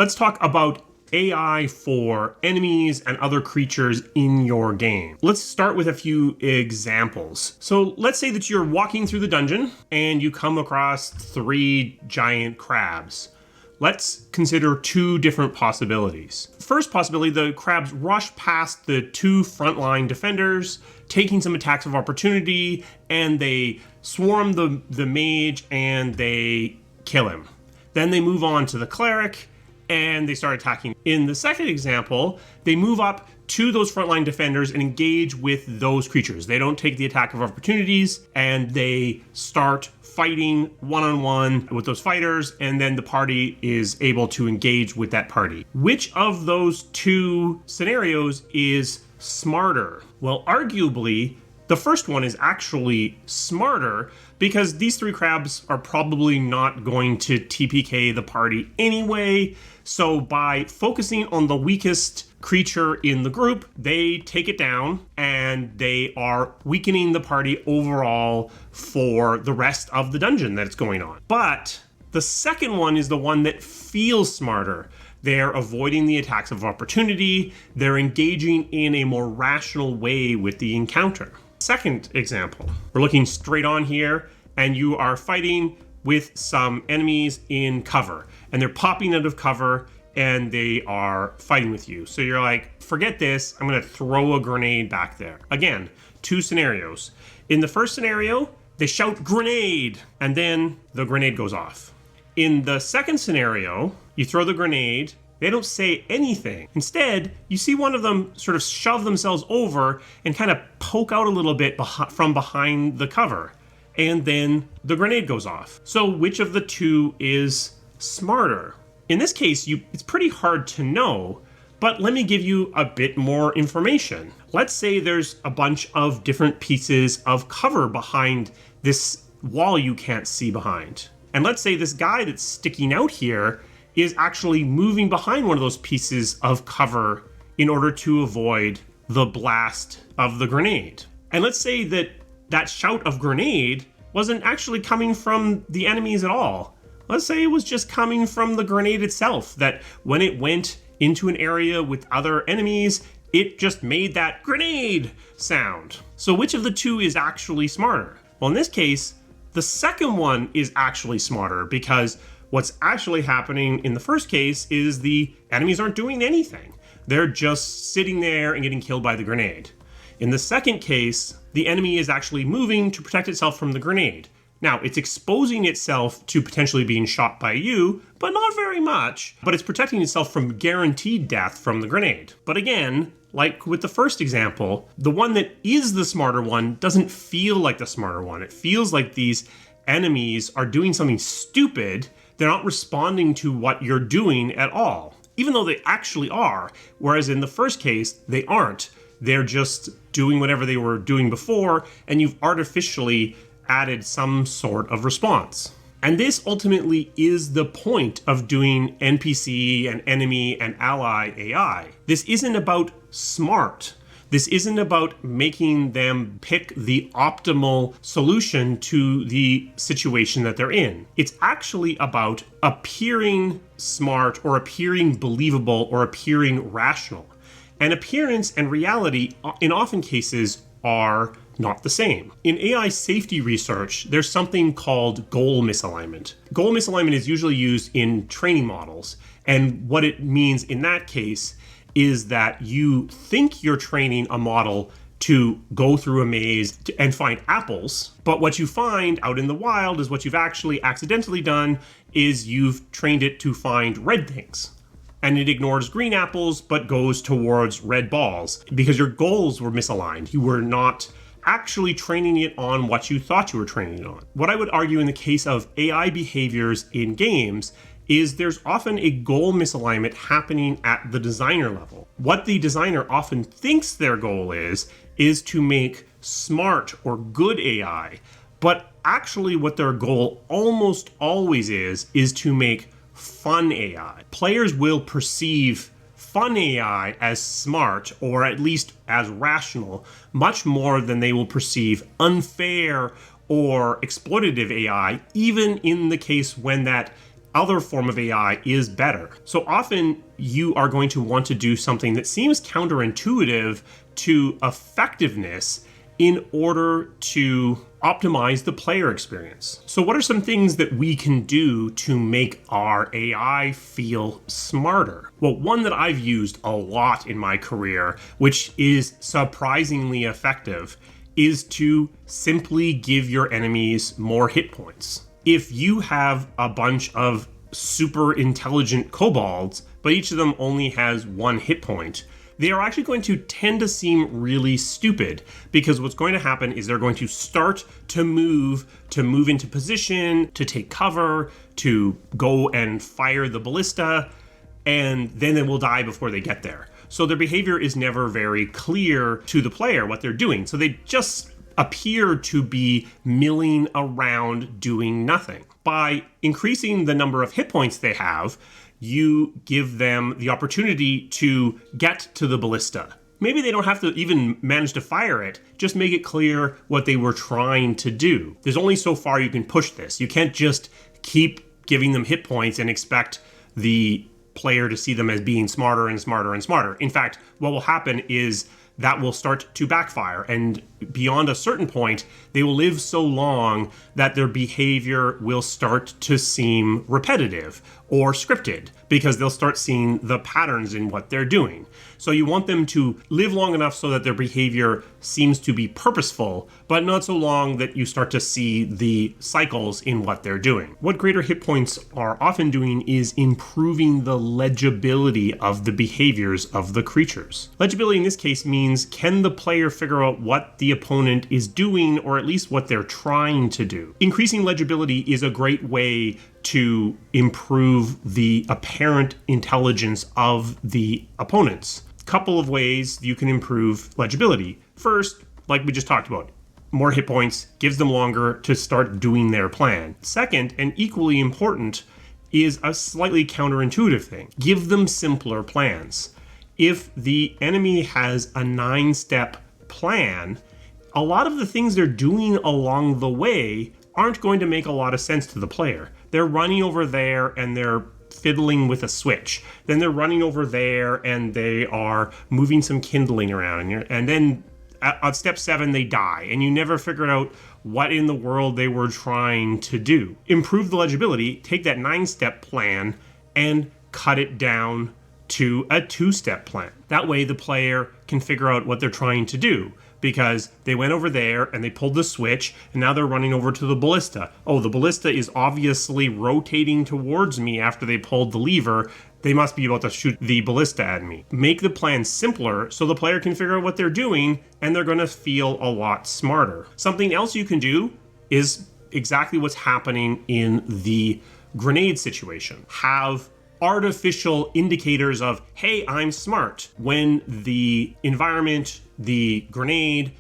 Let's talk about AI for enemies and other creatures in your game. Let's start with a few examples. So let's say that you're walking through the dungeon and you come across 3 giant crabs. Let's consider 2 different possibilities. First possibility, the crabs rush past the 2 frontline defenders, taking some attacks of opportunity, and they swarm the mage and they kill him. Then they move on to the cleric and they start attacking. In the second example, they move up to those frontline defenders and engage with those creatures. They don't take the attack of opportunities and they start fighting one-on-one with those fighters, and then the party is able to engage with that party. Which of those 2 scenarios is smarter? Well, arguably, the first one is actually smarter because these 3 crabs are probably not going to TPK the party anyway. So by focusing on the weakest creature in the group, they take it down and they are weakening the party overall for the rest of the dungeon that's going on. But the second one is the one that feels smarter. They're avoiding the attacks of opportunity. They're engaging in a more rational way with the encounter. Second example, we're looking straight on here and you are fighting with some enemies in cover and they're popping out of cover and they are fighting with you. So you're like, forget this, I'm gonna throw a grenade back there. Again, 2 scenarios. In the first scenario, they shout grenade and then the grenade goes off. In the second scenario, you throw the grenade, they don't say anything. Instead, you see one of them sort of shove themselves over and kind of poke out a little bit from behind the cover. And then the grenade goes off. So which of the 2 is smarter? In this case, it's pretty hard to know, but let me give you a bit more information. Let's say there's a bunch of different pieces of cover behind this wall you can't see behind. And let's say this guy that's sticking out here is actually moving behind one of those pieces of cover in order to avoid the blast of the grenade. And let's say that that shout of grenade wasn't actually coming from the enemies at all. Let's say it was just coming from the grenade itself, that when it went into an area with other enemies, it just made that grenade sound. So which of the 2 is actually smarter? Well, in this case, the second one is actually smarter because what's actually happening in the first case is the enemies aren't doing anything. They're just sitting there and getting killed by the grenade. In the second case, the enemy is actually moving to protect itself from the grenade. Now, it's exposing itself to potentially being shot by you, but not very much, but it's protecting itself from guaranteed death from the grenade. But again, like with the first example, the one that is the smarter one doesn't feel like the smarter one. It feels like these enemies are doing something stupid. They're not responding to what you're doing at all, even though they actually are, whereas in the first case, they aren't. They're just doing whatever they were doing before, and you've artificially added some sort of response. And this ultimately is the point of doing NPC and enemy and ally AI. This isn't about smart. This isn't about making them pick the optimal solution to the situation that they're in. It's actually about appearing smart or appearing believable or appearing rational. And appearance and reality, in often cases, are not the same. In AI safety research, there's something called goal misalignment. Goal misalignment is usually used in training models. And what it means in that case is that you think you're training a model to go through a maze and find apples, but what you find out in the wild is what you've actually accidentally done is you've trained it to find red things. And it ignores green apples, but goes towards red balls because your goals were misaligned. You were not actually training it on what you thought you were training it on. What I would argue in the case of AI behaviors in games is there's often a goal misalignment happening at the designer level. What the designer often thinks their goal is to make smart or good AI, but actually what their goal almost always is to make fun AI. Players will perceive fun AI as smart or at least as rational much more than they will perceive unfair or exploitative AI, even in the case when that other form of AI is better. So often you are going to want to do something that seems counterintuitive to effectiveness in order to optimize the player experience. So what are some things that we can do to make our AI feel smarter? Well, one that I've used a lot in my career, which is surprisingly effective, is to simply give your enemies more hit points. If you have a bunch of super intelligent kobolds, but each of them only has 1 hit point, they are actually going to tend to seem really stupid, because what's going to happen is they're going to start to move into position, to take cover, to go and fire the ballista, and then they will die before they get there. So their behavior is never very clear to the player what they're doing. So they just appear to be milling around doing nothing. By increasing the number of hit points they have, you give them the opportunity to get to the ballista. Maybe they don't have to even manage to fire it, just make it clear what they were trying to do. There's only so far you can push this. You can't just keep giving them hit points and expect the player to see them as being smarter and smarter and smarter. In fact, what will happen is that will start to backfire, and beyond a certain point, they will live so long that their behavior will start to seem repetitive or scripted, because they'll start seeing the patterns in what they're doing. So you want them to live long enough so that their behavior seems to be purposeful, but not so long that you start to see the cycles in what they're doing. What greater hit points are often doing is improving the legibility of the behaviors of the creatures. Legibility in this case means, can the player figure out what the opponent is doing, or at least what they're trying to do? Increasing legibility is a great way to improve the apparent intelligence of the opponents. Couple of ways you can improve legibility. First, like we just talked about, more hit points gives them longer to start doing their plan. Second, and equally important, is a slightly counterintuitive thing. Give them simpler plans. If the enemy has a 9-step plan, a lot of the things they're doing along the way aren't going to make a lot of sense to the player. They're running over there and they're fiddling with a switch. Then they're running over there and they are moving some kindling around. And then at step 7, they die. And you never figured out what in the world they were trying to do. Improve the legibility, take that 9-step plan and cut it down to a 2-step plan. That way the player can figure out what they're trying to do, because they went over there and they pulled the switch and now they're running over to the ballista. Oh, the ballista is obviously rotating towards me after they pulled the lever. They must be about to shoot the ballista at me. Make the plan simpler so the player can figure out what they're doing, and they're gonna feel a lot smarter. Something else you can do is exactly what's happening in the grenade situation. Have artificial indicators of, hey, I'm smart. When the environment, the grenade,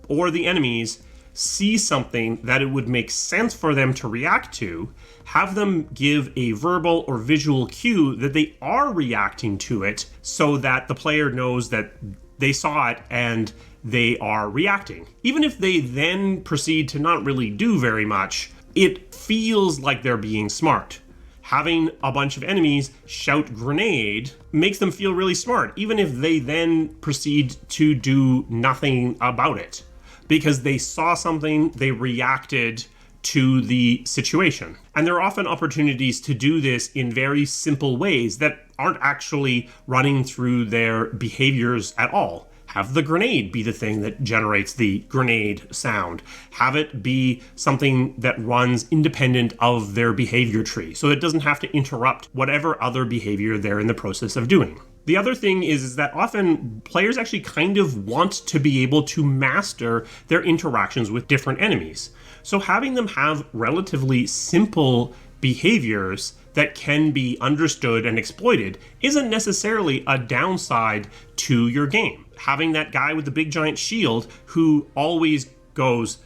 or the enemies see something that it would make sense for them to react to, have them give a verbal or visual cue that they are reacting to it, so that the player knows that they saw it and they are reacting. Even if they then proceed to not really do very much, it feels like they're being smart. Having a bunch of enemies shout grenade makes them feel really smart, even if they then proceed to do nothing about it. Because they saw something, they reacted to the situation. And there are often opportunities to do this in very simple ways that aren't actually running through their behaviors at all. Have the grenade be the thing that generates the grenade sound. Have it be something that runs independent of their behavior tree, so it doesn't have to interrupt whatever other behavior they're in the process of doing. The other thing is that often players actually kind of want to be able to master their interactions with different enemies. So having them have relatively simple behaviors that can be understood and exploited isn't necessarily a downside to your game. Having that guy with the big giant shield who always goes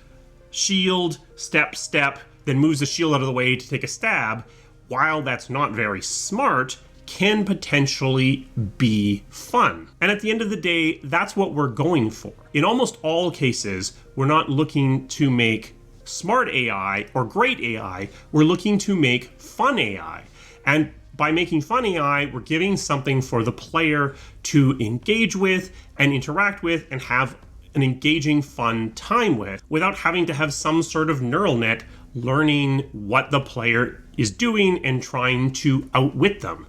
shield, step, step, then moves the shield out of the way to take a stab, while that's not very smart, can potentially be fun. And at the end of the day, that's what we're going for. In almost all cases, we're not looking to make smart AI or great AI, we're looking to make fun AI. And by making fun AI, we're giving something for the player to engage with and interact with and have an engaging, fun time with without having to have some sort of neural net learning what the player is doing and trying to outwit them.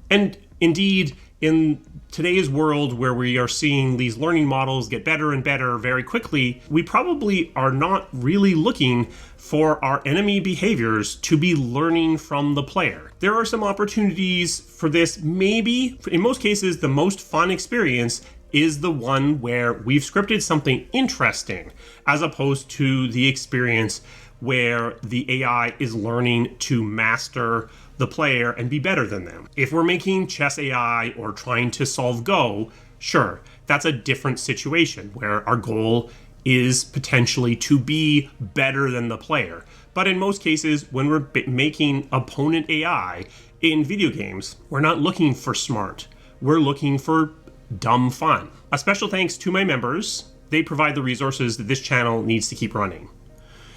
And indeed, in today's world where we are seeing these learning models get better and better very quickly, we probably are not really looking for our enemy behaviors to be learning from the player. There are some opportunities for this. Maybe, in most cases, the most fun experience is the one where we've scripted something interesting, as opposed to the experience where the AI is learning to master the player and be better than them. If we're making chess AI or trying to solve Go, sure, that's a different situation where our goal is potentially to be better than the player. But in most cases, when we're making opponent AI in video games, we're not looking for smart. We're looking for dumb fun. A special thanks to my members. They provide the resources that this channel needs to keep running.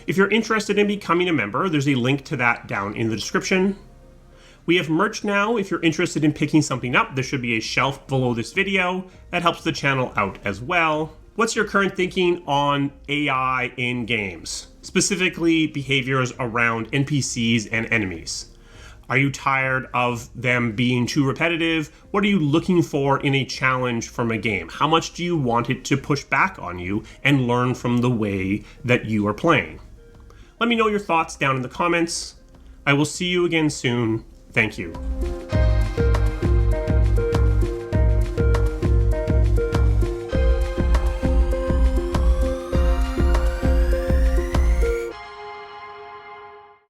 If you're interested in becoming a member, there's a link to that down in the description. We have merch now. If you're interested in picking something up, there should be a shelf below this video. That helps the channel out as well. What's your current thinking on AI in games? Specifically, behaviors around NPCs and enemies. Are you tired of them being too repetitive? What are you looking for in a challenge from a game? How much do you want it to push back on you and learn from the way that you are playing? Let me know your thoughts down in the comments. I will see you again soon. Thank you.